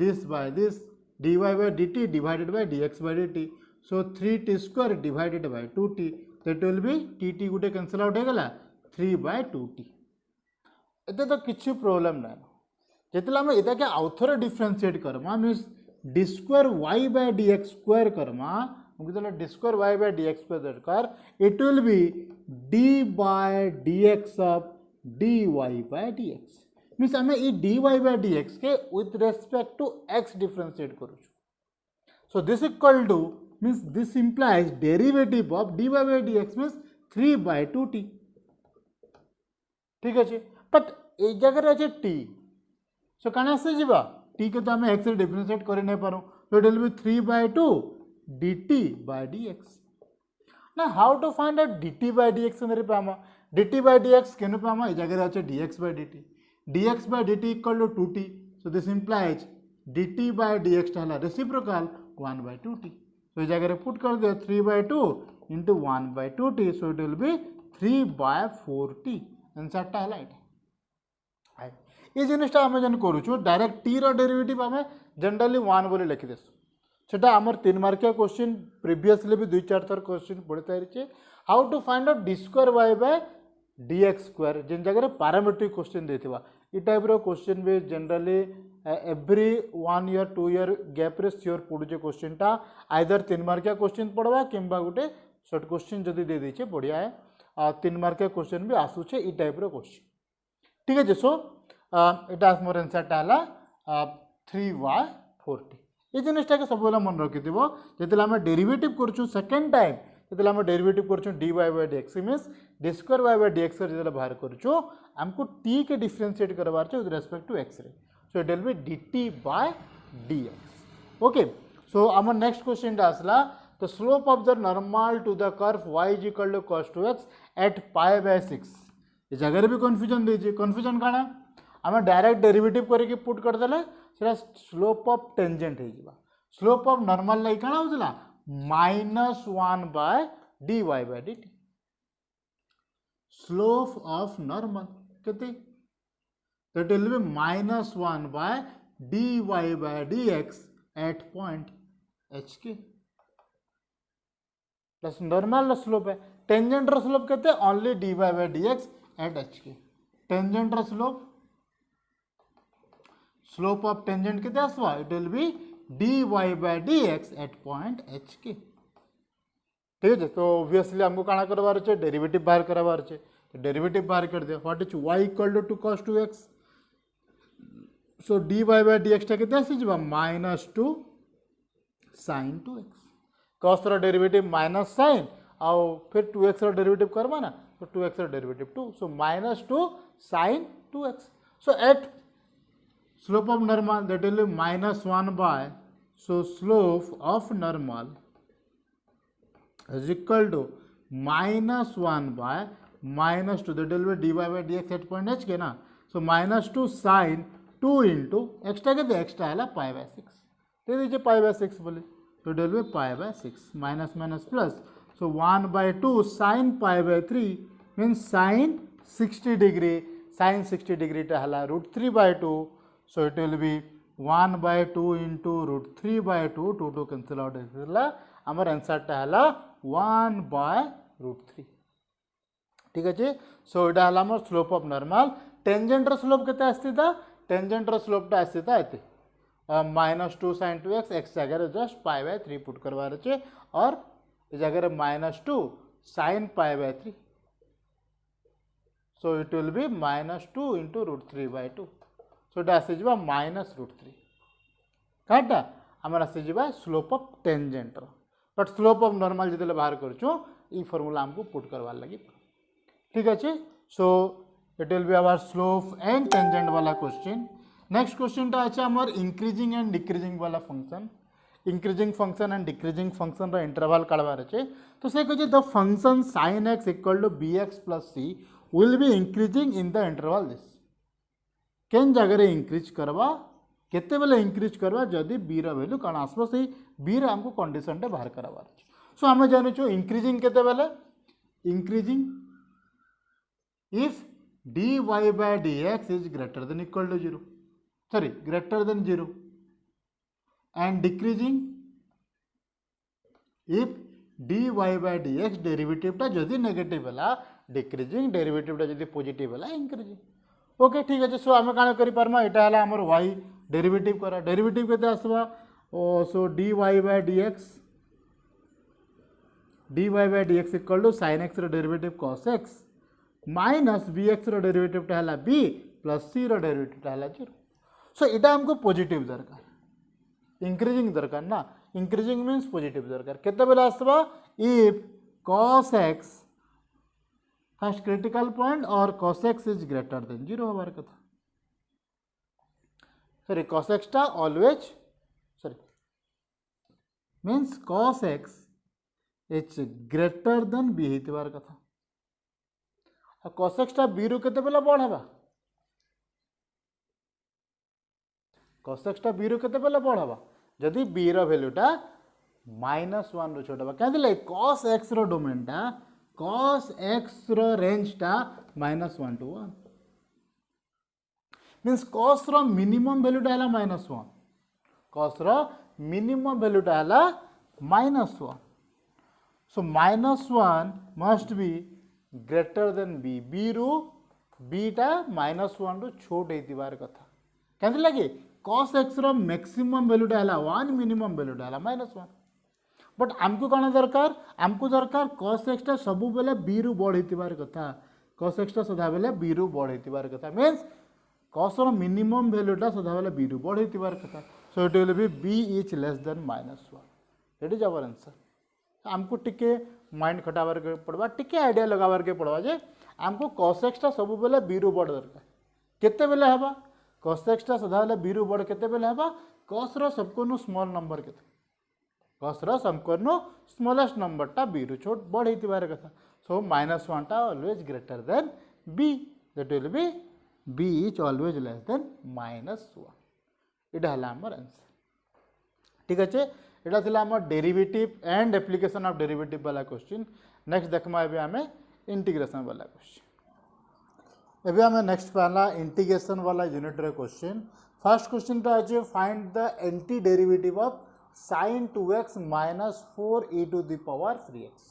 this by this dy by dt divided by dx by dt so 3t square divided by 2t that will be tt Gute cancel out हो गला 3 by 2t एते तो किछि problem नै जेतला हम एता के आउथर डिफरेंशिएट करमा means d square y by dx square करमा मुगतला d square y by dx square दरकार it will be d by dx of dy by dx means हम ई dy by dx के with respect to x differentiate करू so this equal to means this implies derivative of dy by dx means 3 by 2t ठीक अच्छे but ए जगह अच्छे t सो कण से जीवा t के तो हम x रे डिफरेंशिएट कर नै पारो so it will be 3 by 2 dt by dx now how to find out dt by dx अंदर पामा dt by dx केनु पामा ए जगह अच्छे dx by dt equal to 2t so this implies dt by dx टा reciprocal 1 by 2t so इस जगह put कर दे 3 by 2 into 1 by 2t so it will be 3 by 4t answer टा हला ये जिनिसटा आम जन करूँ डायरेक्ट टी रो डेरिवेटिव आम जनरली 1 बोली लिखी देसु सेटा आमर 3 मार्किया क्वेश्चन प्रीवियसली भी 2-4 थर क्वेश्चन पढ़ी सारी how to find out d square y by dx स्क्वायर जिन जगह पैरामीट्रिक क्वेश्चन देथिबा ई टाइप रो क्वेश्चन भी generally every 1 year 2 year gap रे श्योर पड़ुजे क्वेश्चन टा आइदर 3 मार्किया क्वेश्चन पढ़वा किंबा गुटे शॉर्ट क्वेश्चन जदी दे देछे बढ़िया है 3 मार्किया क्वेश्चन भी आसुचे ई टाइप रो क्वेश्चन ठीक है सो एटा मोर आंसर टा हला 3/4t ये जिनिसटा के सब बेला मन रखि दिबो जेतला हम डेरिवेटिव करछु सेकंड टाइम जेतला हम डेरिवेटिव करछु dy by dx means d square y by dx जेतला बाहर करछु हमको t के डिफरेंशिएट करबार छ विथ रिस्पेक्ट टू x रे सो it will B dt by dx okay so हमर नेक्स्ट क्वेश्चन टा आसला the slope of the normal to the curve y is equal to cos 2x at pi by 6 ये जगह भी confusion दीजिए confusion काना आम डायरेक्ट डेरिवेटिव करके पुट करदेले सेटा स्लोप ऑफ टेंजेंट हो स्लोप ऑफ नॉर्मल लाई काना होतला -1/dy/dt स्लोप ऑफ नॉर्मल केते that will be -1/dy/dx at point hk plus normal slope है टेंजेंट रो स्लोप केते only dy/dx at hk tangent रो स्लोप ऑफ टेंजेंट केते आसवा it will be dy/dx at point hk ठीक है। तो ऑब्वियसली हमको काना करबार छे डेरिवेटिव बाहर करबार छे तो डेरिवेटिव बाहर कर दे what is y equal to cos 2x so dy/dx टा केते आसी जबा -2 sin 2x cos रो डेरिवेटिव माइनस sin आउ फिर 2x रो डेरिवेटिव करबा ना तो 2x रो derivative 2 so -2 sin 2x so at slope of normal that will be -1 by so slope of normal is equal to -1 by -2 that will be dy/dx at point h के ना so -2 sin 2 into extra के extra है pi/6 दे दीजिए pi/6 बोले तो it will be pi/6 minus minus plus so 1/2 sin pi/3 means sin 60 degree sin 60 degree टा हला √3/2 so it will be 1/2 into √3/2 2 cancel out है आमर आंसर टा हला 1/√3 ठीक है सो इटा हला आमर स्लोप ऑफ नॉर्मल टेंजेंट रो स्लोप केते आस्तिता टेंजेंट रो स्लोप टा आस्तिता एते -2 sin 2x x जगह जस्ट pi/3 पुट करवार छे और इस जगह -2 sin pi/3 so it will be -2 into √3/2 so it आसी जबा -√3 काटा हमर आसी जबा स्लोप ऑफ टेंजेंट रो बट स्लोप ऑफ नॉर्मल जदे बाहर करछु ई फार्मूला हमको पुट करवार लगी ठीक अछि so it will be our slope and tangent वाला क्वेश्चन नेक्स्ट क्वेश्चन टा अछि हमर इंक्रीजिंग एंड डिक्रीजिंग वाला function increasing function and decreasing function रो इंटरवल काढबार अछि तो से कहै the function sin x equal to bx plus c will be increasing in the interval this केन जगह रे इंक्रीज करबा केते बेले इंक्रीज करबा जदी b रो वैल्यू कण आसबो से b रे हमको कंडीशन टे बाहर करबार अछि सो हम जानु छु इंक्रीजिंग केते बेले increasing if dy/dx is greater than equal to 0 sorry greater than 0 and decreasing if dy/dx derivative टा जदी नेगेटिव हला डिक्रीजिंग डेरिवेटिव टा जदी पॉजिटिव हला इंक्रीजिंग ओके ठीक है सो आम काण करि पारमा एटा हला हमर y डेरिवेटिव करा डेरिवेटिव केते आसबा so dy/dx equal to sin x रो derivative cos x minus bx रो डेरिवेटिव टा हला b प्लस c रो डेरिवेटिव टा हला 0 सो इटा हमको पॉजिटिव दरकार इंक्रीजिंग दरकार ना इंक्रीजिंग मीन्स पॉजिटिव दरकार केते बेला आसबा if cos x first critical point और cos x is greater than 0 हमार कथा सॉरी cos x टा always sorry means cos x is greater than b हेतिबार कथा और cos x टा b रु केते बेला बड़ हबा cos x टा b रु केते बेला बड़ हबा जदी b रो वैल्यू टा -1 रु छोटा बा क्या दिले cos x रो डोमेन टा cos x रो रेंज टा -1 to 1 मींस cos रो मिनिमम वैल्यू टा हला -1 cos रो मिनिमम वैल्यू टा हला -1 सो -1 must be greater than b b रु b टा -1 रु छोट हेतिबार कथा केंति लागे cos x रो मैक्सिमम वैल्यू टा हला 1 मिनिमम वैल्यू टा हला -1 बट आमको कौन दरकार आमको दरकार cos x टा सब बेले b रु बड़ हेतिबार कथा cos x टा सदा बेले b रु बड़ हेतिबार कथा मींस cos रो मिनिमम वैल्यू टा सदा बेले b रु बड़ हेतिबार कथा so it will be b is less than -1 that is our answer आमको टिके माइंड खटाबार के पड़वा टिके आइडिया लगाबार के पड़वा जे आमको cos x टा सब बेले b रु बड़ दरकार केते बेले हबा cos x टा सदा बेले b रु बड़ केते बेले हबा cos रो सबको नु स्मॉल नंबर केते cos रो सबको नु स्मॉलेस्ट नंबर टा b रु छोट बड़ हेतिबार कथा सो -1 टा always greater than b that will be b is always less than -1 इटा हला हमर आंसर ठीक अछि एटा थिला हमर derivative and application of derivative वाला क्वेश्चन। नेक्स्ट देखमा एबे हमें इंटीग्रेशन वाला क्वेश्चन। एबे हमें नेक्स्ट पहला इंटीग्रेशन वाला यूनिट रे क्वेश्चन। फर्स्ट क्वेश्चन टा अछि find the anti derivative of sin 2x minus 4e to the power 3x।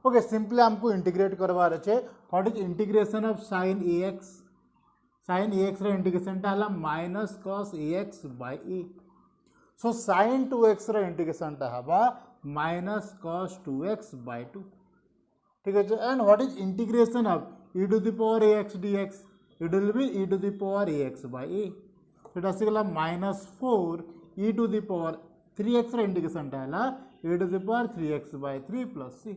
Okay simply हमको इंटीग्रेट करवार अच्छे। What is integration of sin ax? sin ax रे इंटीग्रेशन टा हला minus cos ax by e। So sin 2x रे integration टा हबा minus cos 2x by 2। ठीक है। And what is integration of e to the power ax dx? It will be e to the power ax by e। सेटा सिगला minus 4 e to the power 3x रे integration टा हला e to the power 3x by 3 plus c।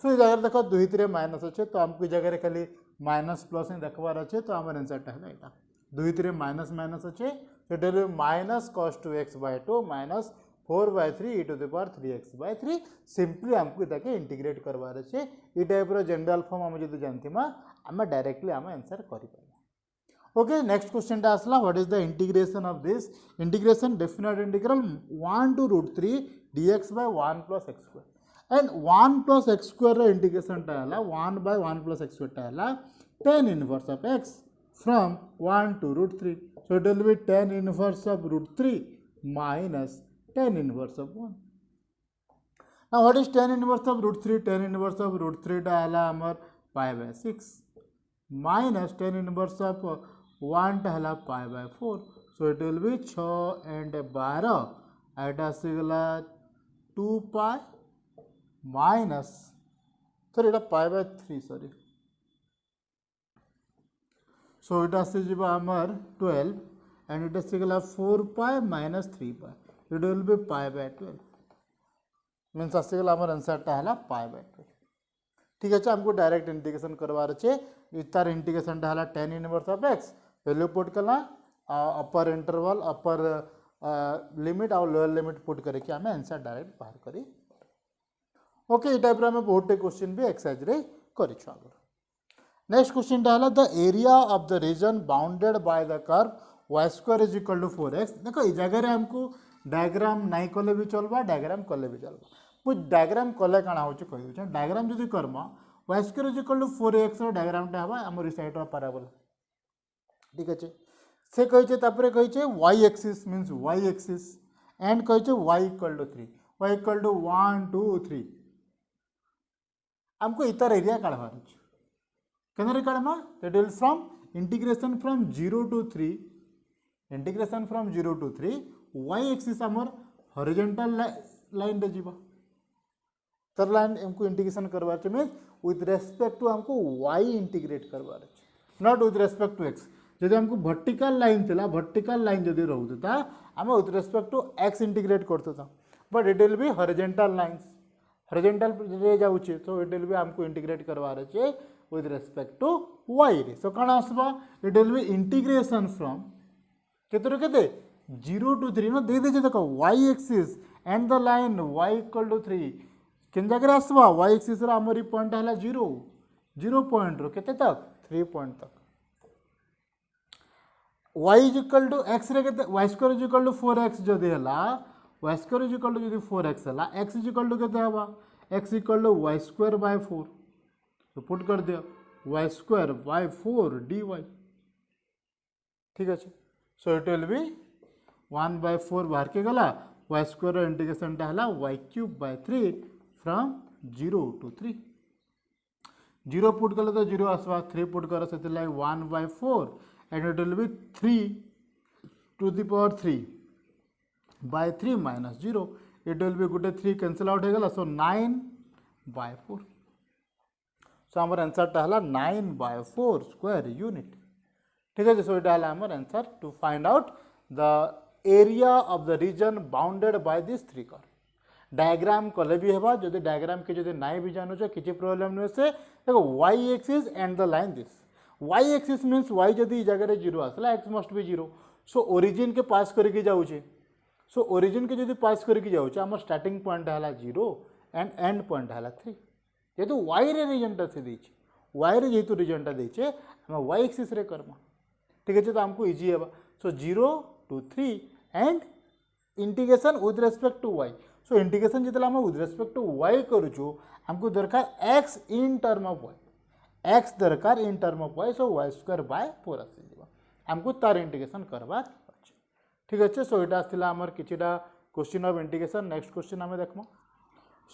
So ये जगह देखो दुई तीन माइनस अच्छे तो हमको जगह खाली माइनस प्लस ही देखबार अच्छे तो आम आंसर टा है यहाँ दुई तीन माइनस माइनस अच्छे तो minus cos 2x by 2 minus 4 by 3 e to the power 3x by 3 simply हमको इटाके इंटीग्रेट करबार अच्छे। ये टाइप रो जनरल फॉर्म हम जदि जानथिमा आम डायरेक्टली आम आंसर कर पाए। ओके नेक्स्ट क्वेश्चन टा आसला what is the integration of this? Integration definite integral 1 to √3 dx by 1 plus x square. And 1 plus x square integration टा हला 1 बाय 1 प्लस एक्स स्क्वायर टा हला tan inverse of x from 1 to √3। So it will be tan inverse of √3 minus tan inverse of 1। Now what is tan inverse of √3? tan inverse of √3 टा हला हमर pi by 6 minus tan inverse of 1 टा हला pi by 4। So it will be 6 and 12 एटा सिगला 2 pi minus sir এটা pi by 3 sorry. सो এটা से जीवा हमर 12 एंड এটা से गला 4 pi minus 3 pi it will B pi by 12 means आसे गला हमर आंसर टा हला पाई बाय 12। ठीक है हमको डायरेक्ट इंटीग्रेशन करवार अच्छे। इतार इंटीग्रेशन टा हला tan inverse of x value put कला अपर इंटरवल अपर लिमिट और लोअर लिमिट पुट करके हमें आंसर डायरेक्ट बाहर करी। ओके ये टाइप में बहुत क्वेश्चन भी एक्सरसाइज रे करिछु आगर। नेक्स्ट क्वेश्चन टा हला the area of the region bounded by the curve y square is equal to 4x। देखो ये जगह रे हमको डायग्राम नहीं कले भी चलबा डायग्राम कले भी चलबा। पु डायग्राम कले काना होचे कहि होचे डायग्राम जदी करमा y square is equal to 4x रो डायग्राम टा हबा हमर साइड रो पैराबोला। ठीक अछि से कहिचे तापरे कहिचे y axis means y axis and कहिचे y equal to 3 y equal to 1 2 3 हमको इतर एरिया काढ़वार अछि केनरे काढ़मा that will from integration from 0 to 3 integration from 0 to 3 y axis हमर हॉरिजॉन्टल लाइन रे जीवा तर लाइन हमको इंटीग्रेशन करवार छै मींस विथ रेस्पेक्ट टू हमको y इंटीग्रेट करवार छै not with respect to x। जदि हमको वर्टिकल लाइन थिला वर्टिकल लाइन जदि रहउता हम with respect to x integrate करतता but it will be horizontal lines horizontal रे जाउछे तो इट विल बी हमको इंटीग्रेट करवार अछि विथ रेस्पेक्ट टू y रे। सो काना आसबा it will be integration from केतरो केते 0 टू 3 न दे दे देखो y axis and the line y equal to 3 किन जगह आसबा y एक्सिस रा हमर पॉइंट हला 0 पॉइंट रो केते तक 3 पॉइंट तक y is equal to x रे केते y square is equal to 4x जदि हला y square is equal to जदि 4x हला x इज इक्वल टू केते हबा x equal to y square by 4 तो पुट कर दियो y स्क्वायर बाय 4 dy। ठीक अछि so it will be 1 by 4 बाहर के गला y स्क्वायर इंटीग्रेशन टा हला y cube by 3 from 0 to 3 0 put कले तो 0 आसबा 3 पुट कर से like 1 by 4 and it will be 3 to the power 3 by 3 minus 0 it will be Gute 3 cancel out हो गला सो 9 by 4 सो हमर आंसर टा हला 9 by 4 स्क्वायर यूनिट। ठीक है सो इटा हला हमर answer to find out the area of the region bounded by this three curve. Diagram कले भी हेबा जदि डायग्राम के जदि नाइ भी जानो छ किछि प्रॉब्लम नै से देखो y axis and the line this y axis means y जदि जगह रे 0 आसला x must be 0 so origin के पास करके जाउछे सो ओरिजिन के जदि पास करके जाउछे हमर स्टार्टिंग पॉइंट हला 0 एंड एंड पॉइंट हला 3 जेतु y रे रीजन ता से दैछे y रे जेतु रीजन ता दैछे हम y एक्सिस रे करमा। ठीक है तो हमको इजी हेबा so 0 to 3 and integration with respect to y so integration जितने आम विथ रेस्पेक्ट टू वाई करूँ आमको दरकार x in term of y x दरकार in term of y so y square by 4 आसीज आमको तार इंटीग्रेशन करवार अच्छे ठीक अच्छे सो यहाँ आसला आमर किछिटा question of integration next question आम देखमा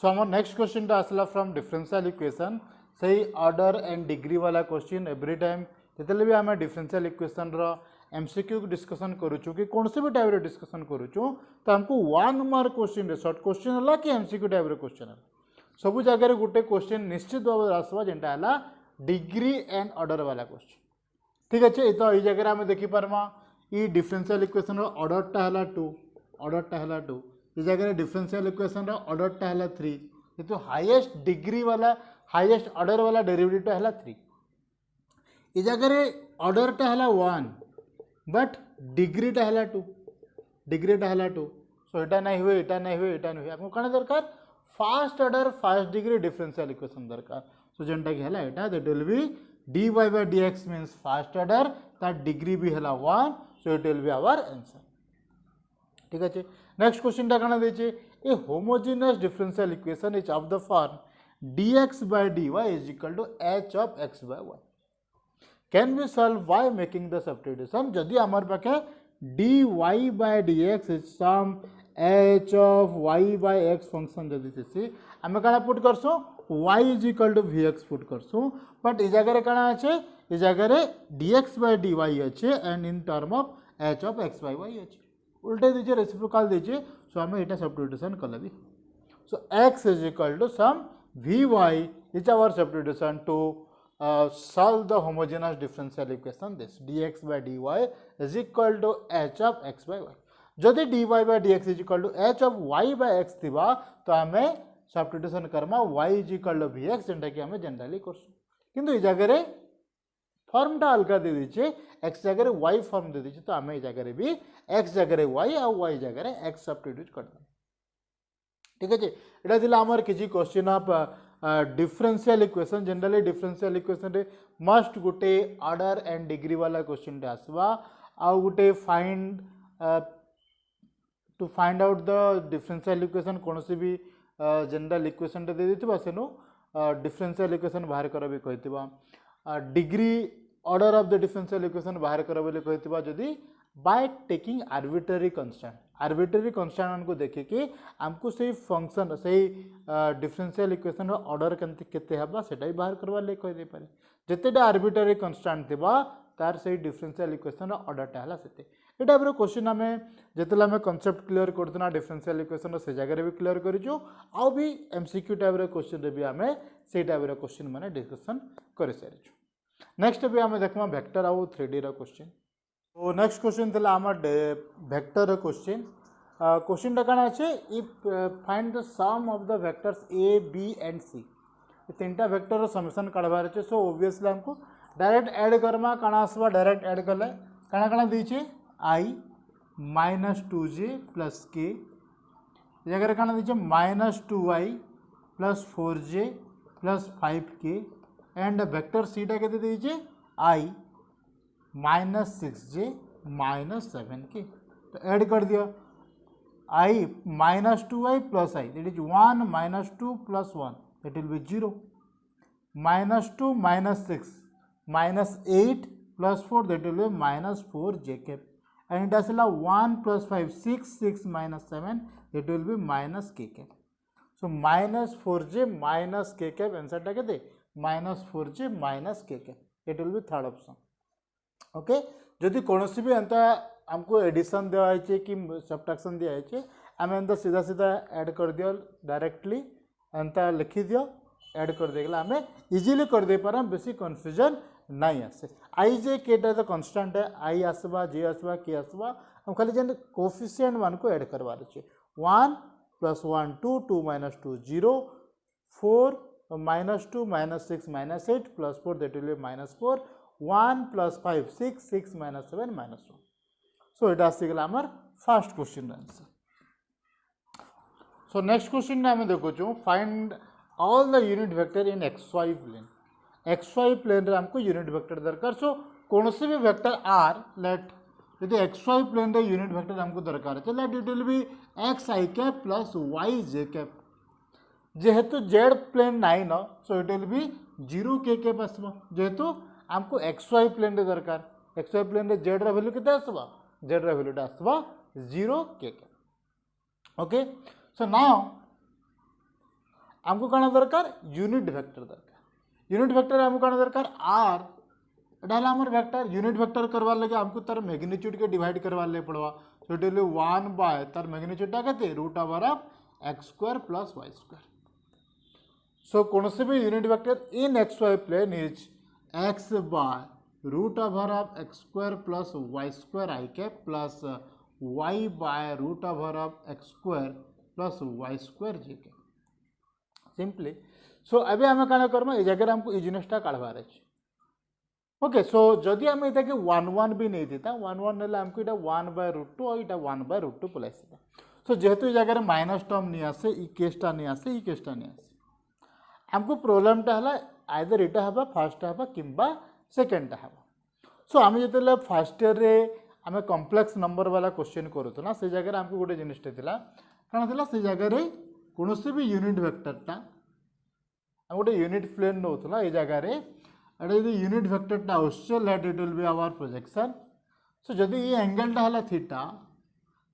सो आम नेक्स्ट क्वेश्चन आसला फ्रॉम डिफरेंशियल इक्वेशन सही ऑर्डर एंड डिग्री वाला क्वेश्चन एवरी टाइम जितने भी आम डिफरेंशियल इक्वेशन रो एमसीक्यू डिस्कसन करूँ कि कौन से भी टाइप रे डिस्कसन करूँ तो हमको 1 मार्क क्वेश्चन शॉर्ट क्वेश्चन है कि एमसीक्यू टाइप रे क्वेश्चन है सब जगह गोटे क्वेश्चन निश्चित भाव आसवा जेनटा है डिग्री एंड ऑर्डर वाला क्वेश्चन ठीक अच्छे तो ये जगह आम देखिपार्मा ये डिफरेंशियल इक्वेशन ऑर्डरटा है 2 ऑर्डरटा है 2 ये जगह डिफरेंशियल इक्वेशन ऑर्डरटा है 3 ये तो हाईएस्ट डिग्री वाला हाईएस्ट ऑर्डर वाला डेरिवेटिव है 3 ये जगह ऑर्डरटा है 1 बट डिग्रीटा है 2 डिग्रीटा है 2 सो एटा नहीं हुए एटा नहीं हुए एटा नहीं हुए आपको कौन दरकार first order first degree differential equation दरकार सो जेनटा कि है एटा that will be dy by dx means first order that degree भी है 1 so it will be our answer ठीक अच्छे नेक्स्ट क्वेश्चन टा कना देचे a homogeneous differential equation is of the form dx by dy is equal to h of x by y can be solve by making the substitution जदि आमर पाखे dy by dx is some h of y by x function जदि थी आम क्या put करसु y is equal to vx put करसु but ये जगह क्या अच्छे ये जगह dx by dy अच्छे and in term of h of x by y अच्छे उल्टे दीजिए रेसिप्रोकल दीजिए सो आम यहाँ सब्स्टिट्यूशन कले भी so x is equal to some vy is our substitution to solve the homogeneous differential equation this dx by dy is equal to h of x by y जदि dy by dx is equal to h of y by x थिबा तो आमे substitution Karma y is equal to vx जेंटा कि आमे generally करसु किंतु ए जगह रे form टा अलगा दे दीचे x जगह y फॉर्म दे दीचे तो आमे ए जगह रे भी x जगह y और y जगह रे x सब्स्टिट्यूट कर दे ठीक है जी एटा दिला हमर किछि question of differential equation generally differential equation रे मस्ट गोटे ऑर्डर एंड डिग्री वाला क्वेश्चन आसवा आउ गोटे find to find out the differential equation कौन से भी जनरल इक्वेशन दे देथिबा सेनु डिफरेंशियल इक्वेशन बाहर कर भी कहितबा degree order of the differential equation बाहर कर बोली कहितबा जदी बाय टेकिंग आर्बिट्रेरी कन्स्टांट को देखिए आमको से फंक्शन से डिफरेंशियल इक्वेशन ऑर्डर केते हबा सेटा ही बाहर करवा ले कहि दे पारे जतेटा आर्बिट्रेरी कन्स्टांट थिबा तार से डिफरेंशियल इक्वेशन ऑर्डरटा हला सेते ए टाइप रो क्वेश्चन आमे जतेला आमे कांसेप्ट क्लियर करतना डिफरेंशियल इक्वेशन से जगह रे भी क्लियर करिजो आ भी एमसीक्यू टाइप रो क्वेश्चन रे भी आमे से टाइप रो क्वेश्चन माने डिस्कशन कर सारिजो नेक्स्ट भी आमे देखमा वेक्टर आ 3D रो क्वेश्चन तो नेक्स्ट क्वेश्चन थिला आम वेक्टर क्वेश्चन क्वेश्चन टा कण अच्छे if find the sum of the vectors a b and c तीनटा वेक्टर समेसन काढबार अच्छे सो ऑब्वियसली हमको डायरेक्ट ऐड करमा कण आसवा डायरेक्ट ऐड कले कण कण दीचे i -2j प्लस k जगह कण दीचे -2i plus 4j plus 5k and vector c टा केते दीचे i -6j -7k तो ऐड कर दिया i -2i plus i that is 1 -2 plus 1 that will be 0 -2 -6 -8 plus 4 that will be -4j cap and it is 1 plus 5 6 6 -7 that will be -k cap so -4j -k cap answer टा केते -4j -k cap it will be third option okay जदि कौन भी एंता हमको addition दिखाई कि subtraction दिखाई आम एंता सीधा सीधा ऐड कर दियो डायरेक्टली एंता लिखि दियो ऐड कर देगला आम इजीली कर दे पारा बेसी कन्फ्यूजन नहीं आसे आई जे केटा तो कांस्टेंट है आई आसवा जे आसवा के आसवा हम खाली जेन कोफिशिएंट वन को ऐड करवार अच्छे 1 + 1 2 2 - 2 0 4 -2 -6 -8 + 4 that will be -4 1 + 5 6 6 -7 -1 सो इट आसीगला हमर first question answer so next question आम देखु find all the unit vector in xy plane xy plane रे हमको यूनिट वेक्टर दरकार सो कौन से भी वेक्टर आर लेट यदि एक्स वाई प्लेन रे यूनिट वेक्टर हमको दरकार है चलो it will be x i cap plus y j cap जेहेतु जेड प्लेन नाई न सो इट विल बी 0 के कैप आसबो जेहेतु हमको एक्स वाई प्लेन रे दरकार एक्स वाई प्लेन रे जेड रा वैल्यू केते आसबो जेड रा वैल्यूटा आसबो 0 के कैप ओके सो नाउ हमको कौन दरकार यूनिट वेक्टर दरकार यूनिट वेक्टर हमको कौन दरकार आर एटा हमारे वेक्टर यूनिट वेक्टर करवार लगे हमको तार मैग्नीट्यूड के डिवाइड करवार लगे पड़वा सो इट विल 1 बाय तार मैग्नीट्यूडटा केते root over of x square plus y square so कौन से भी unit vector in x y plane is x by root over of x square plus y square i cap plus y by root over of x square plus y square j cap simply so अभी आम कण करमा ये जगह हमको ये जिनटा काढ़वार अच्छे okay so जदि आम ये 1 भी नहीं था 1 ने हमको यहाँ 1/√2 और यहाँ 1/√2 पलाई सो जेहेतु ये जगह माइनस टर्म नहीं आसे ई केसटा नहीं आसे ई केसटा नहीं आसे हमको प्रोब्लेमटा है आइदर इटा हवा फर्स्ट हवा किंबा सेकेंडटा हवा सो आम जो फर्स्ट ईयर रे आम कम्प्लेक्स नंबर वाला क्वेश्चन करूँ से जगह हमको गोटे जिनटा कौन था से जगह कौन से भी यूनिट वेक्टरटा गोटे यूनिट प्लेन नौला ये जगह यदि यूनिट वेक्टरटा आसट it will be our projection so जदि ये एंगलटा है थीटा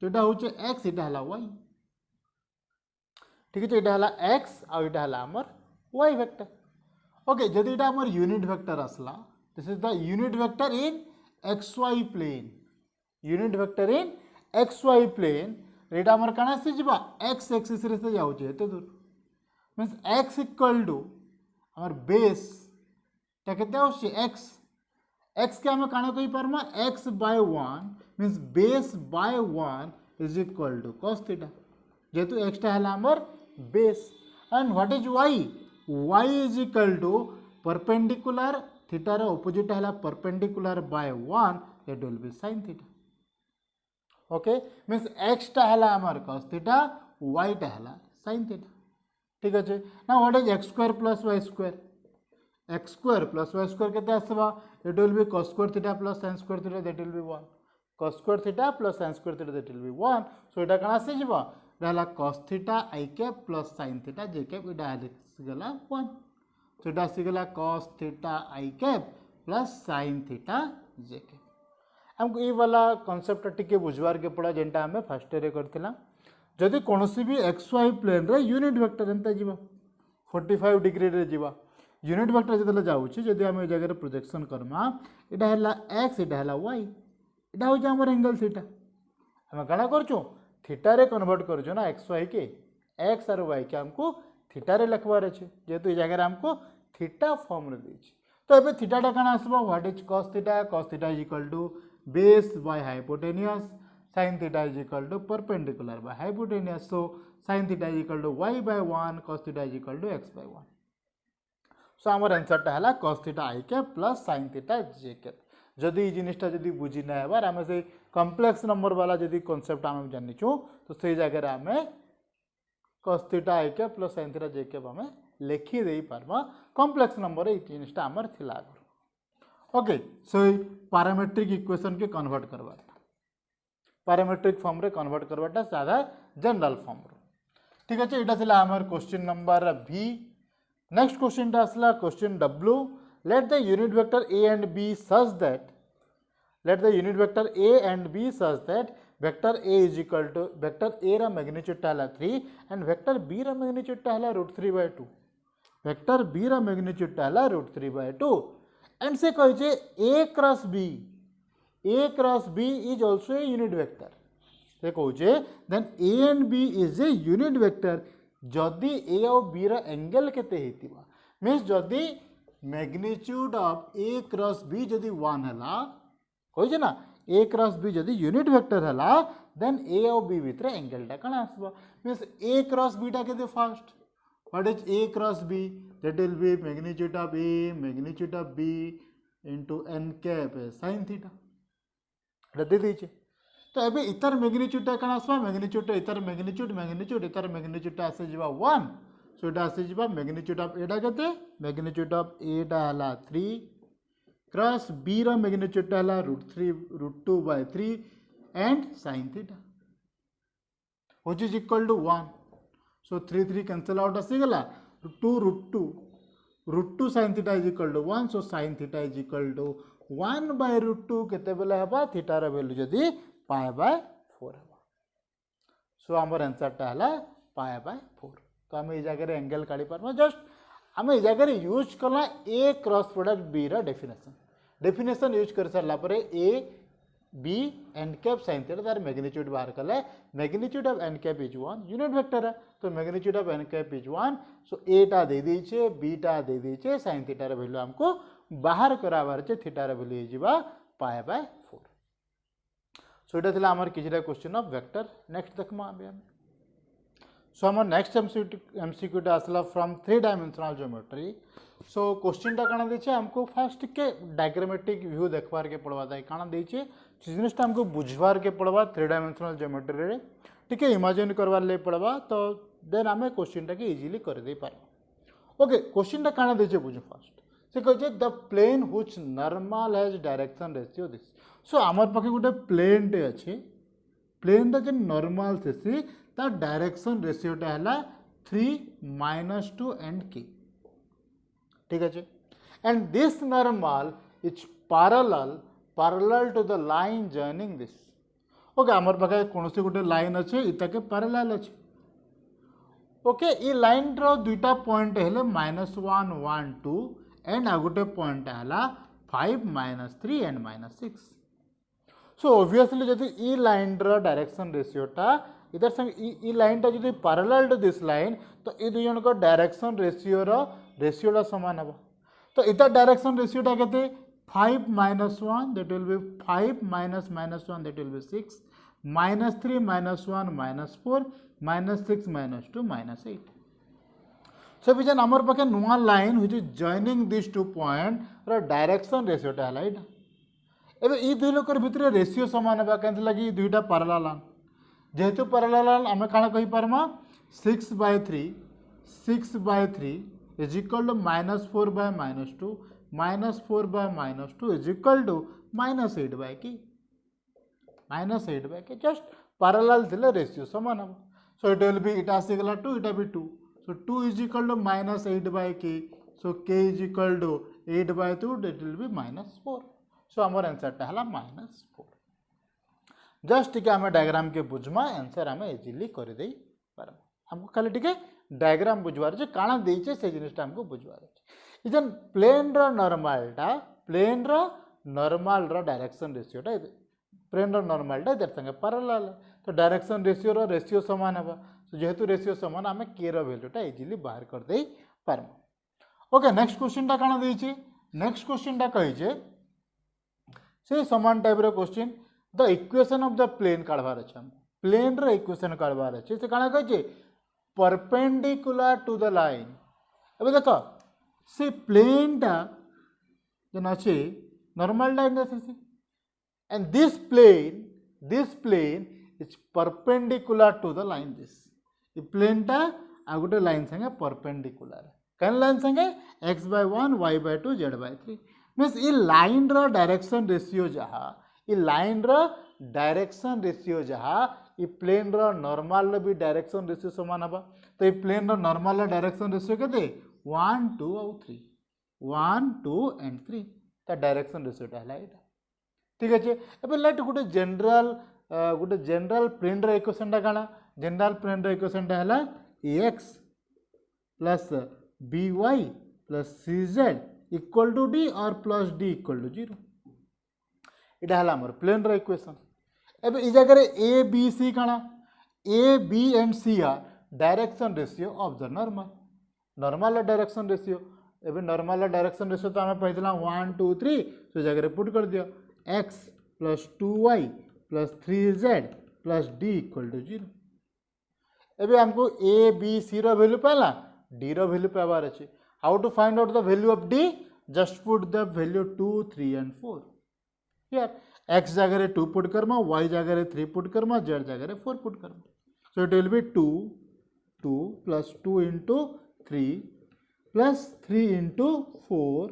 तो यहाँ हूँ एक्स यहाँ है वाई ठीक है यहाँ है एक्स आउटा है आमर वाई वेक्टर ओके जदि यहाँ आमर यूनिट वेक्टर आसला this is the unit vector in x y plane unit vector in x y plane यहाँ आमर कण आसीजा एक्स एक्सिस से जाऊे एत दूर मीन्स एक्स इक्वल टू आमर बेस के एक्स एक्स के आम कण कही पार्मा x by 1 means base by 1 is equal to cos theta जेहेतु एक्सटा है आमर base and what is y y is equal to perpendicular थीटार ऑपोजिट है perpendicular by 1 it will be sine theta okay means एक्सटा है आमर कॉस थीटा वाईटा है साइन थीटा ठीक अच्छे ना what is x square plus y square x square plus y square केते आसबा it will be cos square theta plus sin square theta that will be 1 cos square theta plus sin square theta that will be 1 so एटा कण आसी जिवो रहला cos theta i cap plus sin theta j cap एटा आसी गला 1 so एटा आसी गला cos theta i cap plus sin theta j cap हमको ये वाला कांसेप्ट टिके बुझवार के पड़ा जेंटा हमें फर्स्ट ईयर करथिला जदि कोनोसी भी xy प्लेन रे यूनिट वेक्टर एंता जीवा 45 डिग्री रे जीवा यूनिट वेक्टर जो जाऊँगी जदि आम जगह प्रोजेक्शन करमा यहाँ है एक्स यहाँ है वाई यहाँ हूँ आम एंगल थीटा आम कण कर थीटा रे कन्वर्ट कर ना एक्स वाई के एक्स और वाई के आमको थीटा रे लिखबार अच्छे जेहेतु ये जगह आमको थीटा फॉर्म रे देछि तो ये थीटाटा कण आसबो what is cos theta is equal to base by hypotenuse sin theta is equal to perpendicular by hypotenuse so sin theta is equal to y by 1 cos theta is equal to x by 1 so आमर आंसरटा है cos theta i cap plus sin theta j cap जदि जिनिसटा जदि बुझी ना हेबार आम से कम्प्लेक्स नंबर वाला जदि कॉन्सेप्ट आम जानिचु तो से जगह आम cos theta i cap plus sin theta j cap आम लिखिदे पार्मा कम्प्लेक्स नंबर ये जिनिसटा आमर थिला आगु ओके सो पैरामेट्रिक इक्वेशन के कन्वर्ट करवाटा पैरामेट्रिक फॉर्म रे कन्वर्ट करवाटा साधा जनरल फॉर्म ठीक अच्छे यहाँ थिला आमर क्वेश्चन नंबर भी नेक्स्ट क्वेश्चन आसला question W let the unit vector a and b such that let the unit vector a and b such that vector a is equal to vector a रा magnitude टाला 3 and vector b रा magnitude टाला √3/2 vector b रा magnitude टाला √3/2 and से कहिजे a cross b is also a unit vector से कहिजे then a and b is a unit vector जदि A और बी रा एंगल केते हेतिबा मीन्स जदि magnitude of a cross b जदि 1 हला कहिजे ना ए क्रॉस बी जदि यूनिट वेक्टर हला देन ए और बी भितर एंगलटा कण आसबा मीन्स ए क्रॉस बी टा केते first what is a cross b that will be magnitude of a magnitude of b into n cap sin theta दे दीजिए तो अभी इतर मैग्नीट्यूडटा कण आसबा मैग्नीट्यूड इतर इतर मैग्नीट्यूडटा आसे जिबा 1 सो एटा आसे जिबा मैग्नीट्यूड ऑफ एटा केते मैग्नीट्यूड ऑफ एटा हला 3 क्रॉस बी रो मैग्नीट्यूड है √2/3 and sin theta which is equal to 1 so 3 cancel out आसीगला 2 sin theta is equal to 1 so sin theta is equal to 1/√2 केते बेले हबा थीटा रो वैल्यू जदी π/4 हबा सो हमर आंसर टा हला π/4 तो आम ए जगह एंगल काढ़ी पार्मा जस्ट आम ए जगह यूज कला ए क्रॉस प्रोडक्ट बी रा डेफिनेशन यूज कर सारा पर a b and cap sin theta तार मैग्नीट्यूड बाहर कले magnitude of n cap is 1 unit vector है तो magnitude of n cap is 1 so a टा दे दीचे बी टा दे दीचे sin थीटा रा वैल्यू हमको बाहर कराबार छे थीटा रा वैल्यू हिजिबा π/4 सो एटा थिला हमर किछिटा क्वेश्चन ऑफ वेक्टर नेक्स्ट देखमा आबे हम सो हमर नेक्स्ट एमसीक्यू टा आसला from 3 dimensional geometry so question टा काना देछे हमको फर्स्ट के डायग्रामेटिक व्यू देखबार के पड़वा दाई काना देछे जिनिस टा हमको बुझवार के पड़वा 3 डायमेंशनल ज्योमेट्री रे टिके इमेजिन करवार ले पड़वा तो देन हमें क्वेश्चन टा के इजीली कर दे पार ओके क्वेश्चन टा काना देछे बुझो फर्स्ट से कहछे the plane which normal has direction ratio this so हमर पाखे गोटे प्लेन टे अच्छे प्लेन टा जे नॉर्मल थेसी ता डायरेक्शन रेशियो टा हला 3 - 2 एंड k ठीक है and this normal is parallel to the line joining this okay हमर पाखे कोनोसी गोटे लाइन अच्छे इता के पैरेलल अच्छे ओके ई लाइन रो दुईटा पॉइंट हेले -1 1 2 एंड आ गोटे पॉइंट हला 5 -3 एंड -6 सो ऑब्वियसली जदि ई लाइन रो डायरेक्शन रेशियो टा इधर संग ई लाइन टा जदि पैरेलल टू दिस लाइन तो ई दुई जन को डायरेक्शन रेशियो टा समान हबो तो इधर डायरेक्शन रेशियो टा केते 5 - 1 that will be 5 - -1 that will be 6 -3 - 1 -4 -6 - 2 -8 so vision amar पाखे नुआ line which is joining these two point रो डायरेक्शन रेशियो टा हला इटा एबे ई दुई लोकर भितरे रेशियो समान हबा केंत लगी दुईटा पैरेलल जेहेतु पैरेलल आमे काना कहि पारमा 6/3 is equal to -4/-2 -4/-2 is equal to -8/k just parallel थिले रेशियो समान हम सो इट विल बी इटा आसीगला 2 इटा भी 2 so 2 is equal to -8/k so k is equal to 8/2 that will be -4 so हमर आंसर टा हला -4 जस्ट टिके हमें डायग्राम के बुझमा आंसर हमें इजीली कर दे पारम हमको खाली टिके डायग्राम बुझवार जे काना देइचे से जिनिसटा हमको बुझवार छै इजन प्लेन रो नॉर्मल रो डायरेक्शन रेशियो टा प्लेन रो नॉर्मल टा इधर संगे पैरेलल तो डायरेक्शन रेशियो समान हबा तो जेहेतु रेशियो समान हमें k रो वैल्यू टा इजीली बाहर कर दे पारम ओके नेक्स्ट क्वेश्चन टा काना देइचे नेक्स्ट क्वेश्चन टा कहि जे से समान टाइप रो question the equation of the plane काढबार अछि हम प्लेन रो इक्वेशन काढबार अछि से काना कहै छै परपेंडिकुलर टू द लाइन अब देखो से प्लेन टा जन अछि नॉर्मल लाइन अछि and this plane is perpendicular to the line this ये प्लेन टा आ गोटे लाइन संगे परपेंडिकुलर कौन लाइन संगे x/1 y/2 z/3 मीन्स ये लाइन रो डायरेक्शन रेशियो जहा ये लाइन रो डायरेक्शन रेशियो जहा ये प्लेन रो नॉर्मल रो भी डायरेक्शन रेशियो समान हबा तो ये प्लेन रो नॉर्मल रो डायरेक्शन रेशियो केते 1 2 और 3 1 2 एंड 3 ता डायरेक्शन रेशियो टा हला एटा ठीक अछि एबे लेट गुटे जनरल प्लेन रो इक्वेशन टा काना जनरल प्लेन रो इक्वेशन टा हला ax plus by plus cz equal to d और प्लस d इक्वल टू 0 इटा हला हमर प्लेन रो इक्वेशन एबे इ जगह रे a b c काना a b and c are direction ratio of the normal direction ratio एबे नॉर्मल डायरेक्शन रेशियो तो हमें पहला 1 2 3 तो जगह रे पुट कर दियो x plus 2y plus 3z plus d equal to 0 एबे हमको a b c रो वैल्यू पाला d रो वैल्यू पाबार अछि how to find out the value of d just put the value 2 3 and 4 here x जगह रे 2 पुट करमा y जगह रे 3 पुट करमा z जगह रे 4 put Karma so it will B 2 2 plus 2 into 3 plus 3 into 4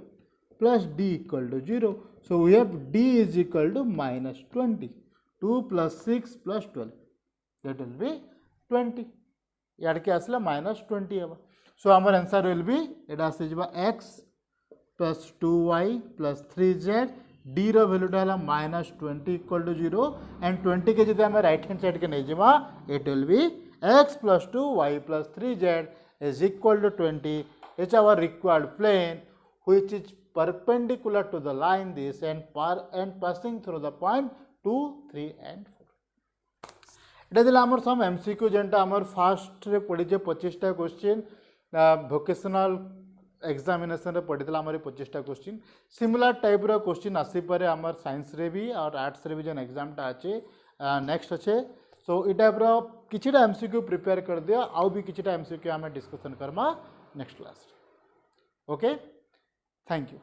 plus d equal to 0. So we have d is equal to minus 20. 2 plus 6 plus 12. That will be 20. यार के आसला minus 20 है. So our answer will be it has x plus 2y plus 3z. d रो value डाला minus 20 equal to 0 and 20 के जगह हमें right hand side के नहीं जमा it will be x plus 2y plus 3z is equal to 20. It's our required plane which is perpendicular to the line this and passing through the point 2, 3 and 4. এটা দিলা আমার সম MCQ যেটা আমার first রে পড়িছে 25টা কোশ্চেন ভোকেশনাল एग्जामिनेशन रे पढ़ी आम 25टा क्वेश्चन सिमिलर टाइप रो क्वेश्चन आसी पारे आमर साइंस रे भी और आर्ट्स रे भी जन एग्जामटा अच्छे नेक्स्ट अच्छे सो ई टाइप रो किछिटा एमसीक्यू प्रिपेयर कर दिया आउ भी किछिटा एमसीक्यू आम discussion Karma next class okay thank you.